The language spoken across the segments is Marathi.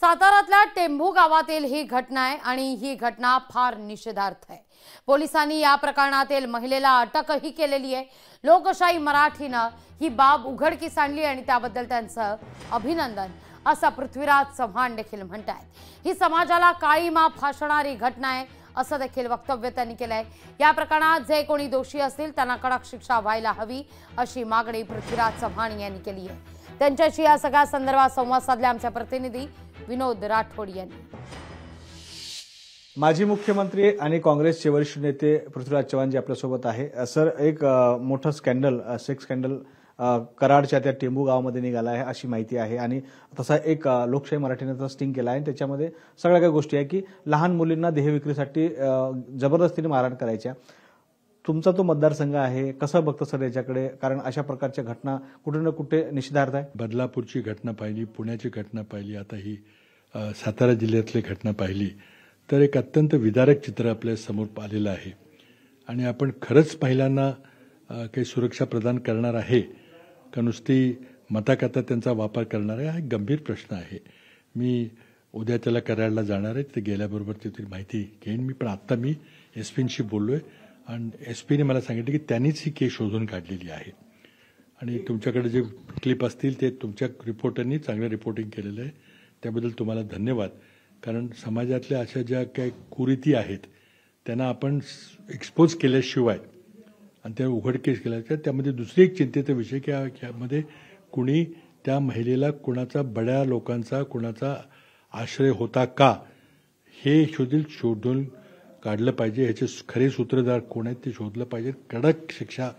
साताऱ्यातल्या टेंभू गावातील ही घटना आहे आणि ही घटना फार निषेधार्थ आहे। पोलिसांनी या प्रकरणातील महिलेला अटकही केलेली आहे। लोकशाही मराठीने ही बाब उघडकीस आणली आणि त्याबद्दल त्यांचं अभिनंदन असं पृथ्वीराज चव्हाण देखील म्हणतात। ही समाजाला काळीमा फासणारी घटना आहे असं देखील वक्तव्य त्यांनी केलंय। या प्रकरणात जे कोणी दोषी असतील त्यांना कडक शिक्षा व्हायला हवी अशी मागणी पृथ्वीराज चव्हाण यांनी केली आहे। त्यांच्याशी या सगळ्या संदर्भात संवाद साधला आमचे प्रतिनिधी विनोद राठोड यांनी। माजी मुख्यमंत्री आणि काँग्रेसचे वरिष्ठ नेते पृथ्वीराज चव्हाण जी आपल्यासोबत आहे। सर, एक मोठं स्कॅन्डल, सेक्स स्कॅन्डल कराडच्या त्या टेंभू गावामध्ये निघाला आहे अशी माहिती आहे आणि तसा एक लोकशाही मराठीने स्टिंग केला आहे। त्याच्यामध्ये सगळ्या काही गोष्टी आहे की लहान मुलींना देहविक्रीसाठी जबरदस्तीने मारहाण करायच्या। तुमचा तो मतदारसंघ आहे, कसं बघतं सर याच्याकडे? कारण अशा प्रकारच्या घटना कुठे ना कुठे निषेधार्थ आहे। बदलापूरची घटना पाहिली, पुण्याची घटना पाहिली, आता ही सातारा जिल्ह्यातली घटना पाहिली तर एक अत्यंत विदारक चित्र आपल्या समोर आलेलं आहे आणि आपण खरंच महिलांना काही सुरक्षा प्रदान करणार आहे का नुसती मताकरता त्यांचा वापर करणार आहे, हा एक गंभीर प्रश्न आहे। मी उद्या त्याला कराडला जाणार आहे, ते गेल्याबरोबर तिथे माहिती घेईन मी। पण आत्ता मी एसपींशी बोललोय आणि एसपीने मला सांगितलं की त्यांनीच ही केस शोधून काढलेली आहे आणि तुमच्याकडे जे क्लिप असतील ते तुमच्या रिपोर्टरनी चांगलं रिपोर्टिंग केलेलं आहे, त्याबद्दल तुम्हाला धन्यवाद। कारण समाजातल्या अशा ज्या काही कुरीती आहेत त्यांना आपण एक्सपोज केल्याशिवाय आणि त्या उघडकीस केल्याशिवाय, त्यामध्ये दुसरी एक चिंतेचा विषय की यामध्ये कुणी त्या महिलेला कुणाचा बड्या लोकांचा कुणाचा आश्रय होता का हे शोधून काढलं पाहिजे। ह्याचे खरे सूत्रधार कोण आहेत ते शोधलं पाहिजे, कडक शिक्षा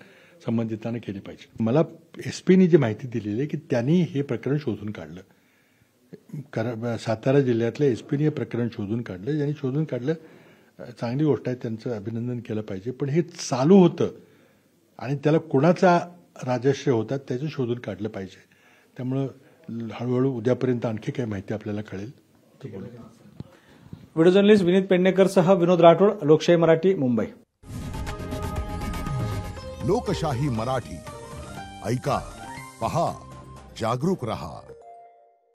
संबंधितांना केली पाहिजे। मला एसपीनी जी माहिती दिलेली आहे की त्यांनी हे प्रकरण शोधून काढलं, सातारा जिल्ह्यातल्या एसपीने हे प्रकरण शोधून काढलं। ज्यांनी शोधून काढलं चांगली गोष्ट आहे, त्यांचं अभिनंदन केलं पाहिजे। पण हे चालू होतं आणि त्याला कुणाचा राजश्रय होता त्याचं शोधून काढलं पाहिजे। त्यामुळं हळूहळू उद्यापर्यंत आणखी काही माहिती आपल्याला कळेल ते बोलू। व्हिडिओ जर्नलिस्ट विनीत पेडणेकरसह विनोद राठोड, लोकशाही मराठी, मुंबई। लोकशाही मराठी, ऐका, पहा, जागरूक रहा।